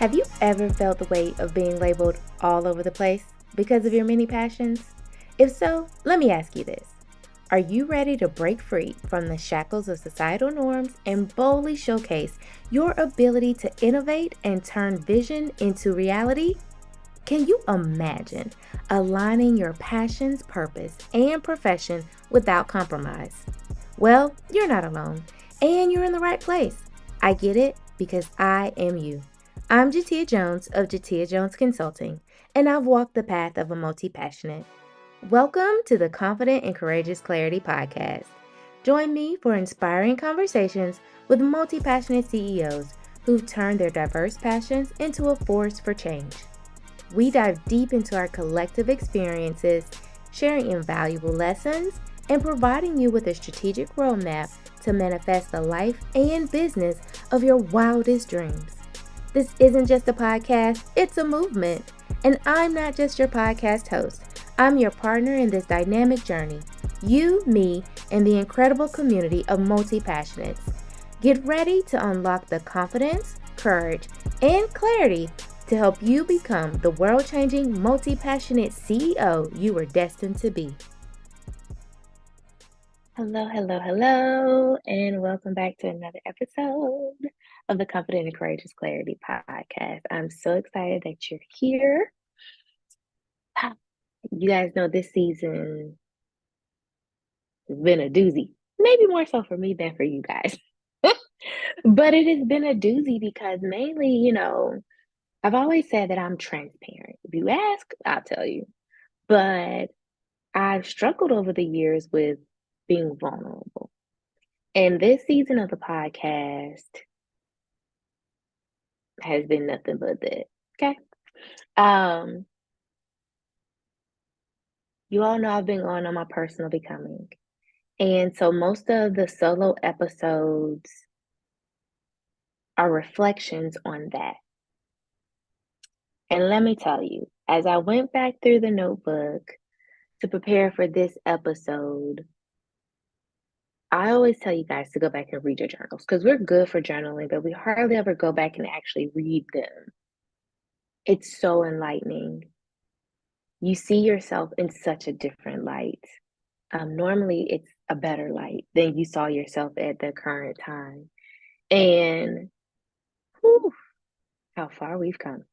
Have you ever felt the weight of being labeled all over the place because of your many passions? If so, let me ask you this. Are you ready to break free from the shackles of societal norms and boldly showcase your ability to innovate and turn vision into reality? Can you imagine aligning your passions, purpose, and profession without compromise? Well, you're not alone, and you're in the right place. I get it because I am you. I'm Jateya Jones of Jateya Jones Consulting, and I've walked the path of a multi-passionate. Welcome to the Confident and Courageous Clarity Podcast. Join me for inspiring conversations with multi-passionate CEOs who've turned their diverse passions into a force for change. We dive deep into our collective experiences, sharing invaluable lessons, and providing you with a strategic roadmap to manifest the life and business of your wildest dreams. This isn't just a podcast, it's a movement. And I'm not just your podcast host, I'm your partner in this dynamic journey. You, me, and the incredible community of multi-passionates. Get ready to unlock the confidence, courage, and clarity to help you become the world-changing, multi-passionate CEO you were destined to be. Hello, and welcome back to another episode of the Confident and Courageous Clarity Podcast. I'm so excited that you're here. You guys know this season has been a doozy, maybe more so for me than for you guys. But it has been a doozy because mainly, I've always said that I'm transparent. If you ask, I'll tell you. But I've struggled over the years with being vulnerable. And this season of the podcast has been nothing but that. Okay. You all know I've been going on my personal becoming. And so most of the solo episodes are reflections on that. And let me tell you, as I went back through the notebook to prepare for this episode, I always tell you guys to go back and read your journals because we're good for journaling, but we hardly ever go back and actually read them. It's so enlightening. You see yourself in such a different light. Normally, it's a better light than you saw yourself at the current time. And whew, how far we've come.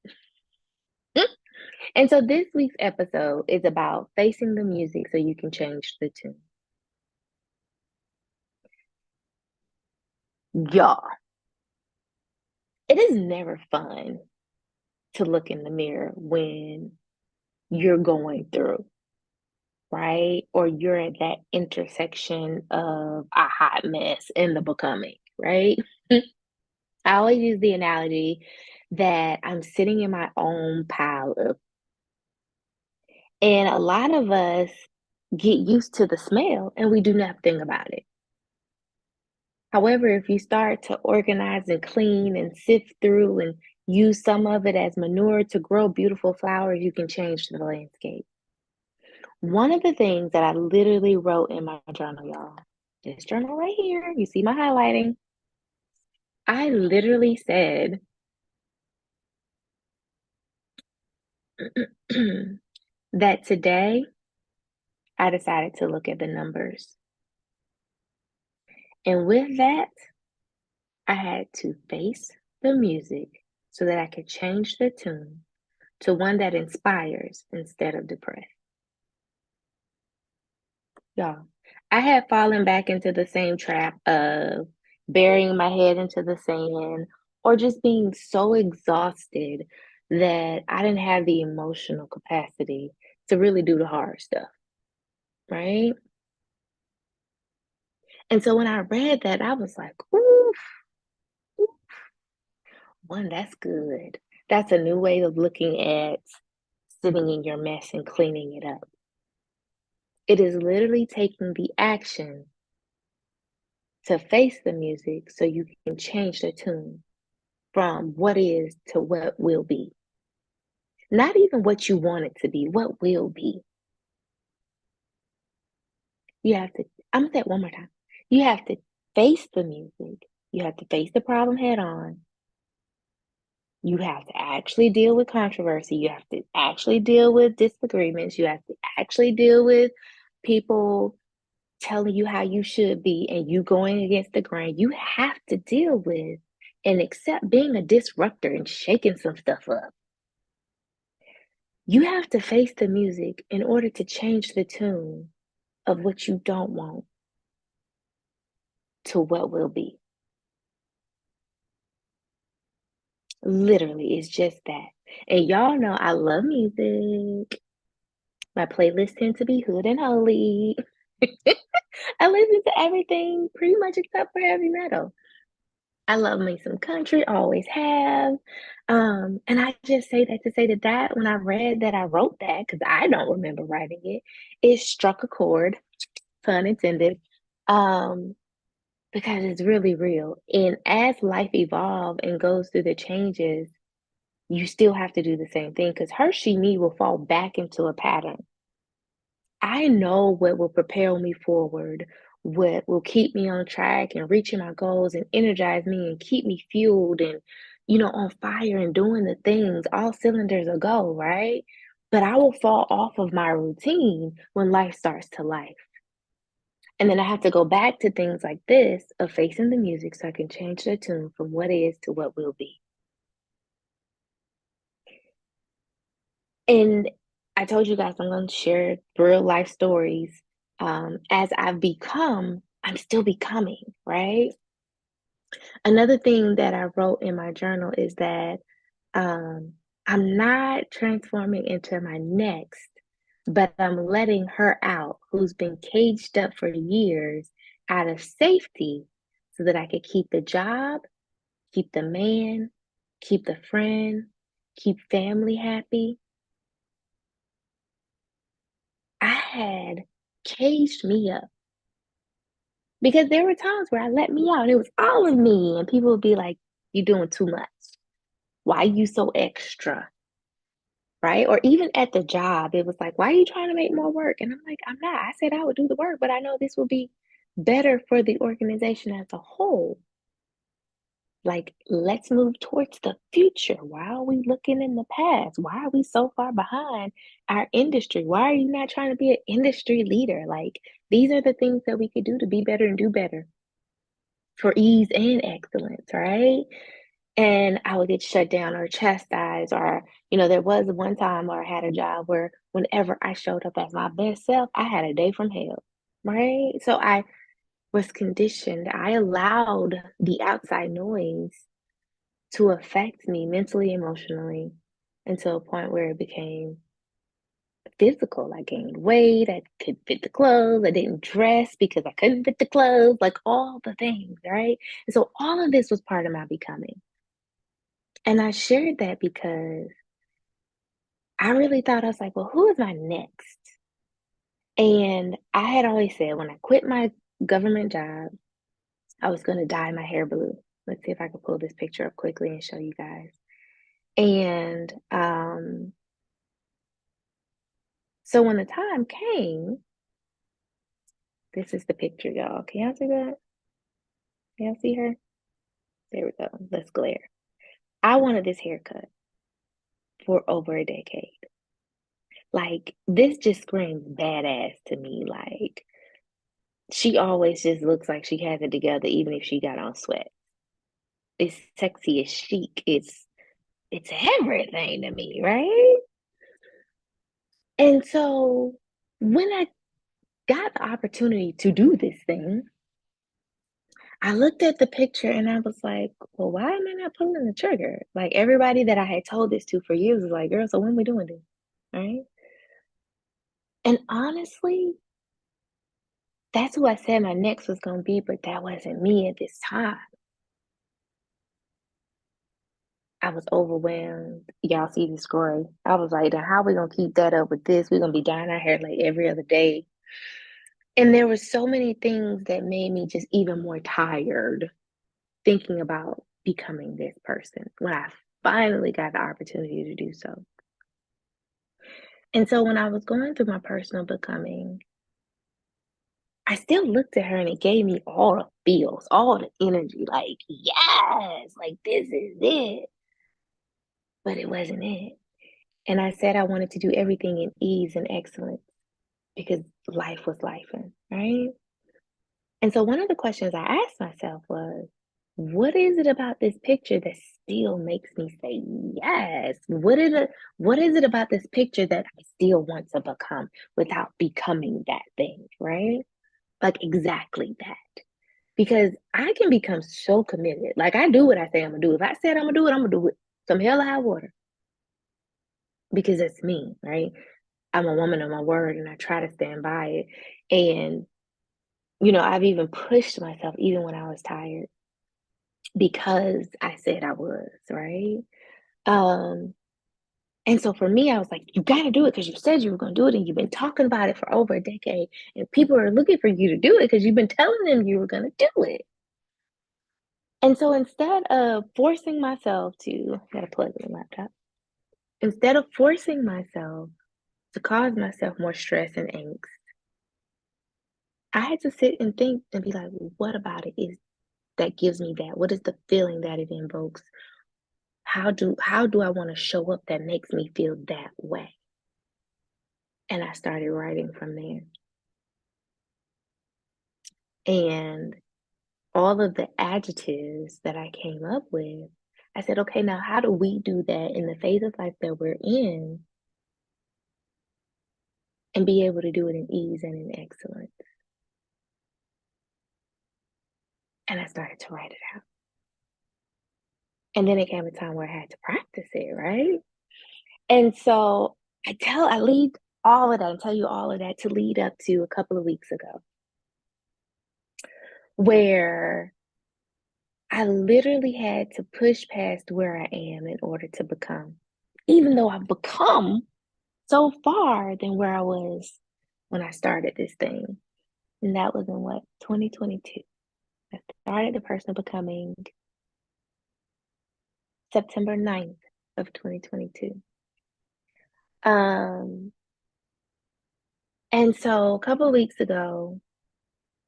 And so this week's episode is about facing the music so you can change the tune. Y'all, it is never fun to look in the mirror when you're going through, right? Or you're at that intersection of a hot mess and the becoming, right? I always use the analogy that I'm sitting in my own pile of, and a lot of us get used to the smell and we do nothing about it. However, if you start to organize and clean and sift through and use some of it as manure to grow beautiful flowers, you can change the landscape. One of the things that I literally wrote in my journal, y'all, this journal right here, you see my highlighting. I literally said, that today I decided to look at the numbers. And with that, I had to face the music so that I could change the tune to one that inspires instead of depressed. Y'all, I had fallen back into the same trap of burying my head into the sand or just being so exhausted that I didn't have the emotional capacity to really do the hard stuff, right? And so when I read that, I was like, oof, oof. One, that's good. That's a new way of looking at sitting in your mess and cleaning it up. It is literally taking the action to face the music so you can change the tune from what is to what will be. Not even what you want it to be, what will be. You have to, I'm gonna say it one more time. You have to face the music. You have to face the problem head on You have to actually deal with controversy. You have to actually deal with disagreements. You have to actually deal with people telling you how you should be and you going against the grain. You have to deal with and accept being a disruptor and shaking some stuff up. You have to face the music in order to change the tune of what you don't want to what will be. Literally, it's just that. And y'all know I love music. My playlists tend to be hood and holy. I listen to everything pretty much except for heavy metal. I love me some country, always have. And I just say that to say that when I read that I wrote that, because I don't remember writing it, it struck a chord, pun intended, um, because it's really real. And as life evolves and goes through the changes, you still have to do the same thing because Hershey me will fall back into a pattern. I know what will propel me forward, what will keep me on track and reaching my goals and energize me and keep me fueled and, on fire and doing the things, all cylinders a go, right? But I will fall off of my routine when life starts to life. And then I have to go back to things like this of facing the music so I can change the tune from what is to what will be. And I told you guys I'm going to share real life stories. As I've become, I'm still becoming, right? Another thing that I wrote in my journal is that um, I'm not transforming into my next, but I'm letting her out, who's been caged up for years, out of safety so that I could keep the job, keep the man, keep the friend, keep family happy. I had caged me up because there were times where I let me out. It was all of me, and people would be like, "You're doing too much. Why you so extra?" Right? Or even at the job, it was like, "Why are you trying to make more work?" And I'm like, "I'm not. I said I would do the work, but I know this will be better for the organization as a whole. Like, let's move towards the future. Why are we looking in the past? Why are we so far behind our industry? Why are you not trying to be an industry leader? Like, these are the things that we could do to be better and do better for ease and excellence, right?" And I would get shut down or chastised, or, there was one time where I had a job where whenever I showed up as my best self, I had a day from hell, right? So I was conditioned. I allowed the outside noise to affect me mentally, emotionally, until a point where it became physical. I gained weight, I could fit the clothes, I didn't dress because I couldn't fit the clothes, like all the things, right? And so all of this was part of my becoming. And I shared that because I really thought, I was like, well, who is my next? And I had always said when I quit my government job, I was going to dye my hair blue. Let's see if I can pull this picture up quickly and show you guys. And so when the time came, this is the picture, y'all. Can y'all see that? Can y'all see her? There we go. Let's glare. I wanted this haircut for over a decade. Like, this just screams badass to me. Like, she always just looks like she has it together, even if she got on sweat. It's sexy, it's chic, it's everything to me, right? And so when I got the opportunity to do this thing, I looked at the picture and I was like, well, why am I not pulling the trigger? Like, everybody that I had told this to for years was like, girl, so when we doing this? Right? And honestly, that's who I said my next was gonna be, but that wasn't me at this time. I was overwhelmed. Y'all see the story. I was like, now how we gonna keep that up with this? We're gonna be dyeing our hair like every other day. And there were so many things that made me just even more tired thinking about becoming this person when I finally got the opportunity to do so. And so when I was going through my personal becoming, I still looked at her and it gave me all the feels, all the energy, like, yes, like this is it. but it wasn't it. And I said I wanted to do everything in ease and excellence because life was life, right? And so one of the questions I asked myself was, what is it about this picture that still makes me say yes? What is it about this picture that I still want to become without becoming that thing, right? Like exactly that. Because I can become so committed. Like I do what I say I'm gonna do. If I said I'm gonna do it. Some hell or high water. Because it's me, right? I'm a woman of my word and I try to stand by it. And, I've even pushed myself even when I was tired because I said I was, right? Um, and so for me, I was like, you gotta do it because you said you were gonna do it and you've been talking about it for over a decade. And people are looking for you to do it because you've been telling them you were gonna do it. And so instead of forcing myself to, I gotta plug in the laptop, instead of forcing myself to cause myself more stress and angst, I had to sit and think and be like, well, what about it is that gives me that? What is the feeling that it invokes? How do I want to show up that makes me feel that way? And I started writing from there. And all of the adjectives that I came up with, I said, okay, now how do we do that in the phase of life that we're in and be able to do it in ease and in excellence? And I started to write it out. And then it came a time where I had to practice it, right? And so I lead all of that and tell you all of that to lead up to a couple of weeks ago, where I literally had to push past where I am in order to become, even though I've become so far than where I was when I started this thing. And that was in what, 2022. I started the personal becoming September 9th of 2022. Um, and so a couple of weeks ago,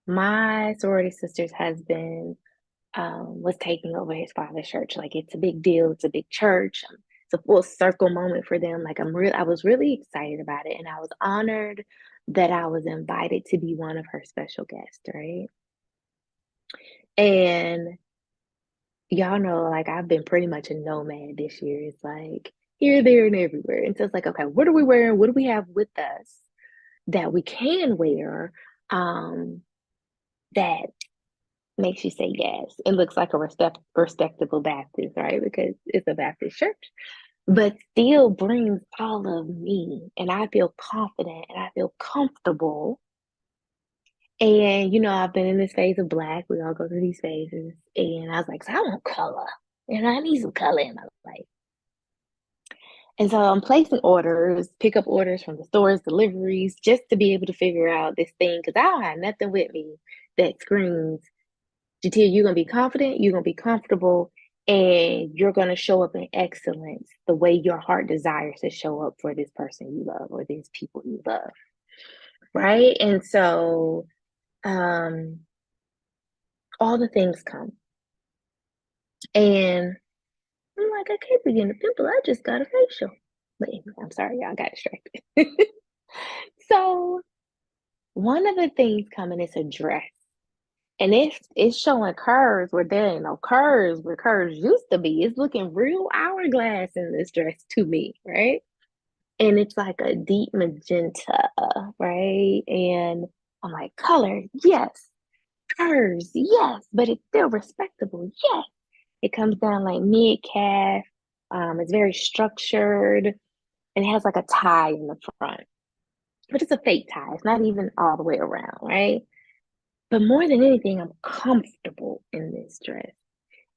my sorority sister's husband was taking over his father's church. Like it's a big deal. It's a big church. It's a full circle moment for them. Like I was really excited about it, and I was honored that I was invited to be one of her special guests. Right, and y'all know, like I've been pretty much a nomad this year. It's like here, there, and everywhere. And so it's like, okay, what are we wearing? What do we have with us that we can wear? That makes you say yes. It looks like a respectable Baptist, right? Because it's a Baptist church, but still brings all of me. And I feel confident and I feel comfortable. And, I've been in this phase of black. We all go through these phases. And I was like, so I want color. And I need some color in my life. And so I'm placing orders, pick up orders from the stores, deliveries, just to be able to figure out this thing. Because I don't have nothing with me that screams, Jateya, you're gonna be confident, you're gonna be comfortable, and you're gonna show up in excellence the way your heart desires to show up for this person you love or these people you love. Right. And so um all the things come. And I'm like, I can't begin to pimple. I just got a facial. But anyway, I'm sorry, y'all got distracted. So one of the things coming is a dress. And it's showing curves where there ain't no curves where curves used to be. It's looking real hourglass in this dress to me, right? And it's like a deep magenta, right? And I'm like, color, yes. Curves, yes. But it's still respectable, yes. It comes down like mid calf. It's very structured and it has like a tie in the front, but it's a fake tie. It's not even all the way around, right? But more than anything, I'm comfortable in this dress.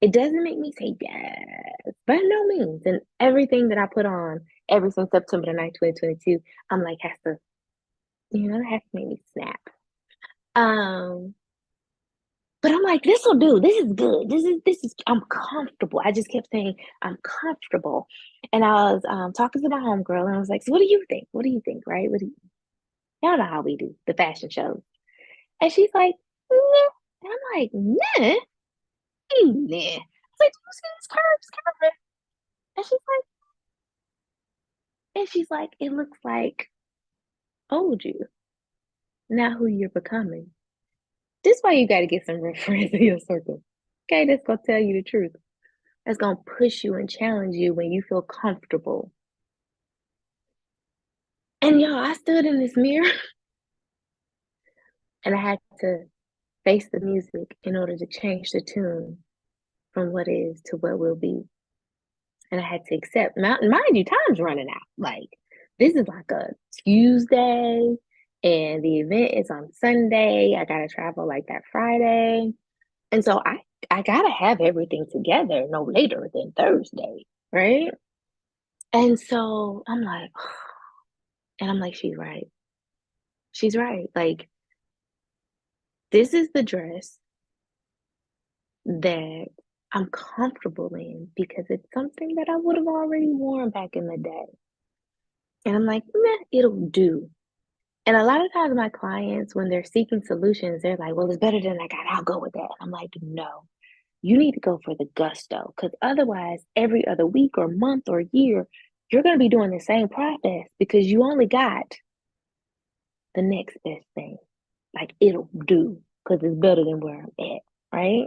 It doesn't make me say yes, by no means. And everything that I put on ever since September the 9th, 2022, I'm like, it has to make me snap. Um, but I'm like, this will do. This is good. I'm comfortable. I just kept saying, I'm comfortable. And I was talking to my homegirl and I was like, so what do you think? What do you think? Right? Y'all know how we do the fashion shows. And she's like, nah. And I'm like, nah. I was like, do you see this curves, curve? And she's like, And she's like, it looks like old you, not who you're becoming. This is why you got to get some real friends in your circle. Okay, that's gonna tell you the truth. That's gonna push you and challenge you when you feel comfortable. And y'all, I stood in this mirror and I had to face the music in order to change the tune from what is to what will be. And I had to accept, mind you, time's running out. Like, this is like a Tuesday, and the event is on Sunday. I gotta travel like that Friday. And so I gotta have everything together no later than Thursday, right? And so I'm like, and I'm like, she's right. She's right. Like, this is the dress that I'm comfortable in because it's something that I would have already worn back in the day. And I'm like, meh, it'll do. And a lot of times my clients, when they're seeking solutions, they're like, well, it's better than I got. I'll go with that. I'm like, no, you need to go for the gusto because otherwise, every other week or month or year, you're going to be doing the same process because you only got the next best thing. Like it'll do because it's better than where I'm at, right?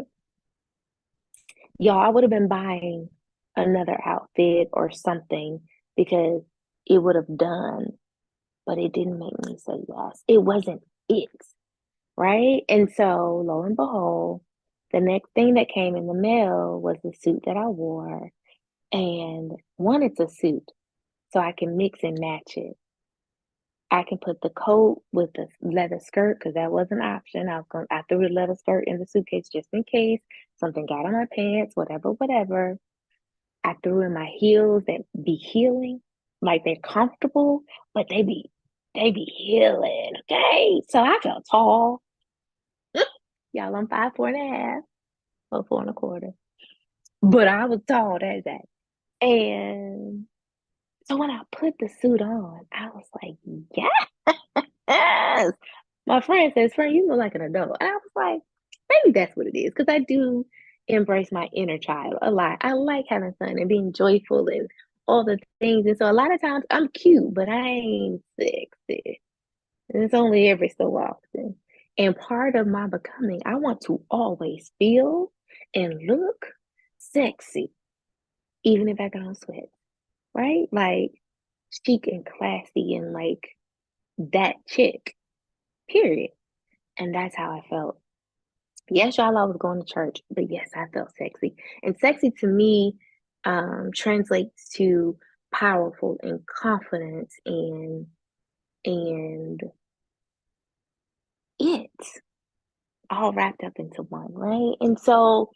Y'all, I would have been buying another outfit or something because it would have done, but it didn't make me say yes. It wasn't it, right? And so, lo and behold, the next thing that came in the mail was the suit that I wore. And one, it's a suit, so I can mix and match it. I can put the coat with the leather skirt because that was an option. I threw the leather skirt in the suitcase just in case something got on my pants, whatever, whatever. I threw in my heels that be healing, like they're comfortable, but they be healing. Okay. So I felt tall. Y'all, I'm 5'4.5" or 4 1/4. But I was tall, that's that. And so when I put the suit on, I was like, yes. My friend says, friend, you look like an adult. And I was like, maybe that's what it is. Because I do embrace my inner child a lot. I like having fun and being joyful and all the things. And so a lot of times I'm cute, but I ain't sexy. And it's only every so often. And part of my becoming, I want to always feel and look sexy, even if I don't sweat, right? Like chic and classy and like that chick, period. And that's how I felt. Yes, y'all, I was going to church, but yes, I felt sexy. And sexy to me translates to powerful and confidence and it all wrapped up into one, right? And so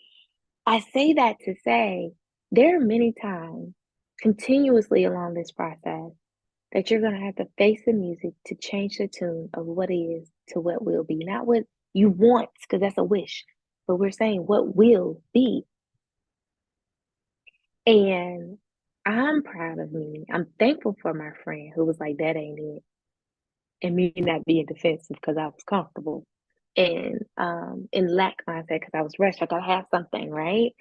I say that to say there are many times continuously along this process that you're going to have to face the music to change the tune of what is to what will be. Not what you want, because that's a wish, but we're saying what will be. And I'm proud of me. I'm thankful for my friend who was like, that ain't it. And me not being defensive because I was comfortable and in lack mindset because I was rushed. I gotta have something, right?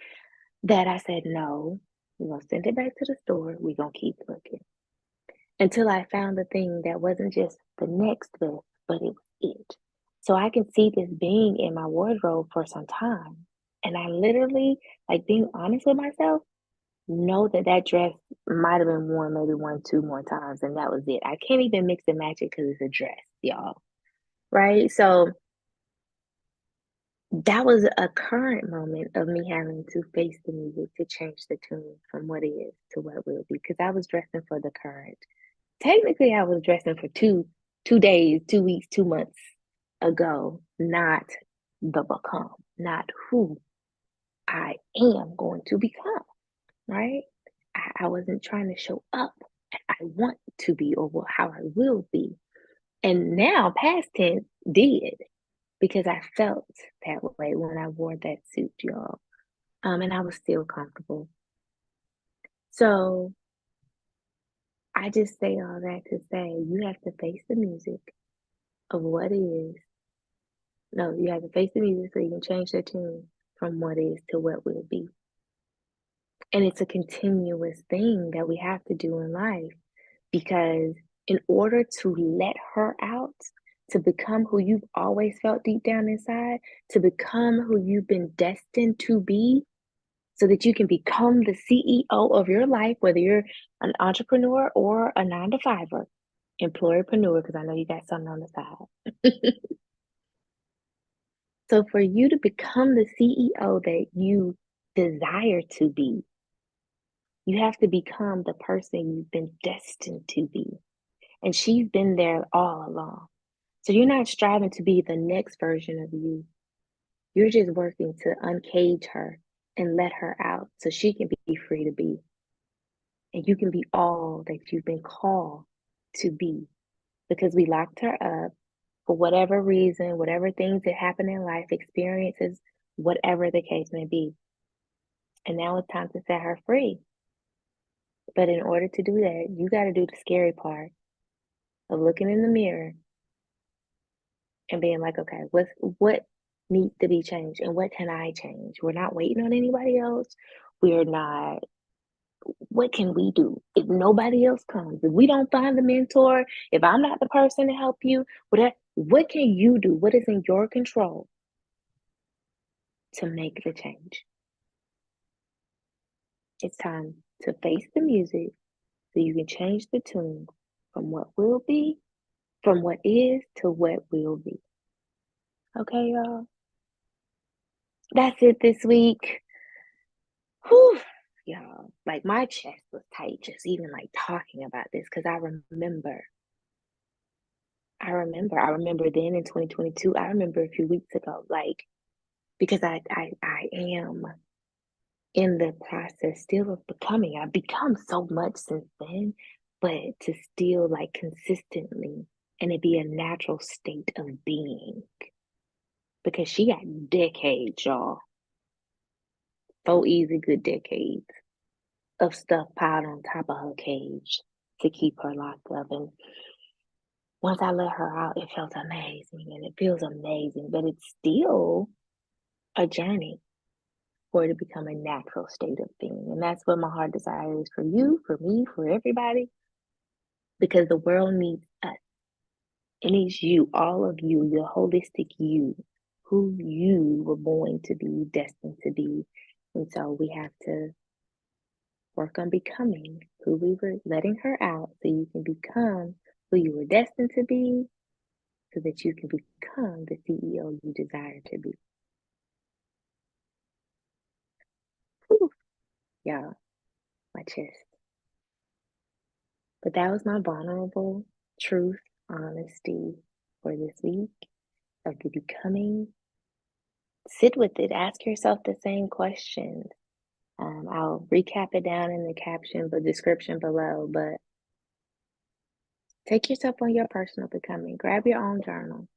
That I said, no, we're gonna send it back to the store. We're gonna keep looking until I found the thing that wasn't just the next best, but it was it. So I can see this being in my wardrobe for some time. And I literally, like being honest with myself, know that that dress might have been worn maybe one, two more times, and that was it. I can't even mix and match it because it's a dress, y'all. Right? So that was a current moment of me having to face the music to change the tune from what is to what will be because I was dressing for the current. Technically, I was dressing for two days, 2 weeks, 2 months ago, not the become, not who I am going to become, right? I wasn't trying to show up I want to be or how I will be. And now, past tense, did because I felt that way when I wore that suit, y'all. And I was still comfortable. So I just say all that to say you have to face the music of what is. No, you have to face the music so you can change the tune from what is to what will be. And it's a continuous thing that we have to do in life Because in order to let her out, to become who you've always felt deep down inside, to become who you've been destined to be, so that you can become the CEO of your life, whether you're an entrepreneur or a 9 to 5er, employerpreneur, because I know you got something on the side. So for you to become the CEO that you desire to be, you have to become the person you've been destined to be. And she's been there all along. So you're not striving to be the next version of you. You're just working to uncage her and let her out so she can be free to be. And you can be all that you've been called to be. Because we locked her up for whatever reason, whatever things that happen in life, experiences, whatever the case may be. And now it's time to set her free. But in order to do that, you got to do the scary part of looking in the mirror and being like, okay, what needs to be changed and what can I change? We're not waiting on anybody else. We're not, what can we do? If nobody else comes, if we don't find the mentor, if I'm not the person to help you, what can you do? What is in your control to make the change? It's time to face the music so you can change the tune from what will be, from what is to what will be. Okay, y'all? That's it this week. Whew, y'all. Like my chest was tight just even like talking about this because I remember then in 2022, I remember a few weeks ago, like, because I am in the process still of becoming. I've become so much since then, but to still like consistently and it be a natural state of being. Because she got decades, y'all. 4 easy good decades of stuff piled on top of her cage to keep her locked up. And once I let her out, it felt amazing and it feels amazing, but it's still a journey for it to become a natural state of being. And that's what my heart desire is for you, for me, for everybody, because the world needs us. It needs you, all of you, your holistic you, who you were born to be, destined to be. And so we have to work on becoming who we were letting her out so you can become who you were destined to be so that you can become the CEO you desire to be. Whew, y'all, my chest. But that was my vulnerable truth, honesty for this week of the becoming. Sit with it. Ask yourself the same questions. I'll recap it down in the caption, the description below, but take yourself on your personal becoming. Grab your own journal.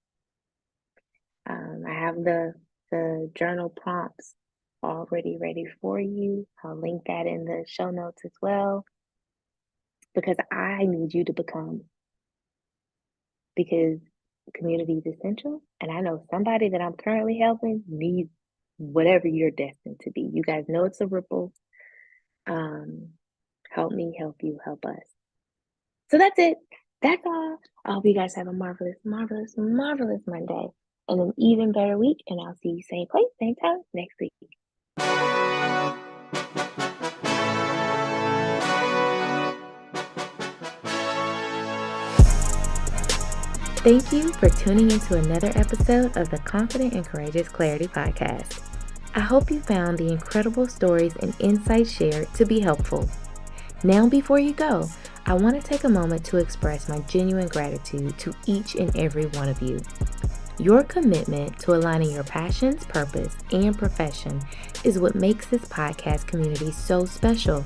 I have the journal prompts already ready for you. I'll link that in the show notes as well, because I need you to become, because community is essential. And I know somebody that I'm currently helping needs whatever you're destined to be. You guys know it's a ripple. Help me, help you, help us. So that's it. That's all. I hope you guys have a marvelous, marvelous, marvelous Monday and an even better week. And I'll see you same place, same time next week. Thank you for tuning into another episode of the Confident and Courageous Clarity Podcast. I hope you found the incredible stories and insights shared to be helpful. Now, before you go, I want to take a moment to express my genuine gratitude to each and every one of you. Your commitment to aligning your passions, purpose, and profession is what makes this podcast community so special.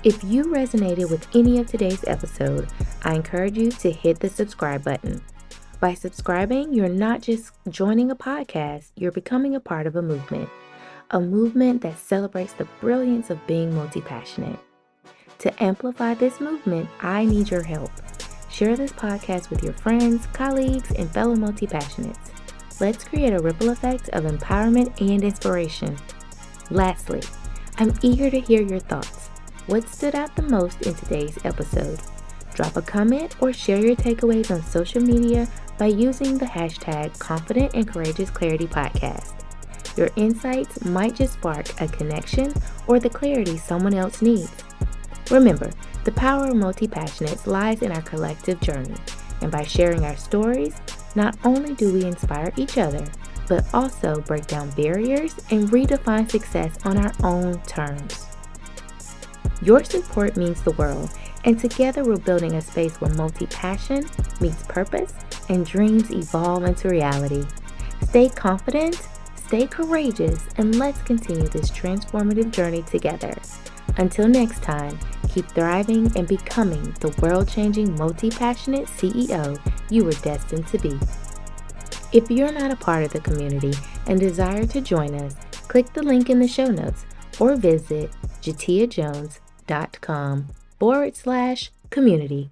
If you resonated with any of today's episode, I encourage you to hit the subscribe button. By subscribing, you're not just joining a podcast, you're becoming a part of a movement that celebrates the brilliance of being multi-passionate. To amplify this movement, I need your help. Share this podcast with your friends, colleagues, and fellow multi-passionates. Let's create a ripple effect of empowerment and inspiration. Lastly, I'm eager to hear your thoughts. What stood out the most in today's episode? Drop a comment or share your takeaways on social media by using the hashtag Confident and Courageous Clarity Podcast. Your insights might just spark a connection or the clarity someone else needs. Remember, the power of multi-passionates lies in our collective journey, and by sharing our stories, not only do we inspire each other, but also break down barriers and redefine success on our own terms. Your support means the world, and together we're building a space where multi-passion meets purpose and dreams evolve into reality. Stay confident, stay courageous, and let's continue this transformative journey together. Until next time, keep thriving and becoming the world-changing multi-passionate CEO you were destined to be. If you're not a part of the community and desire to join us, click the link in the show notes or visit jateyajones.com/community.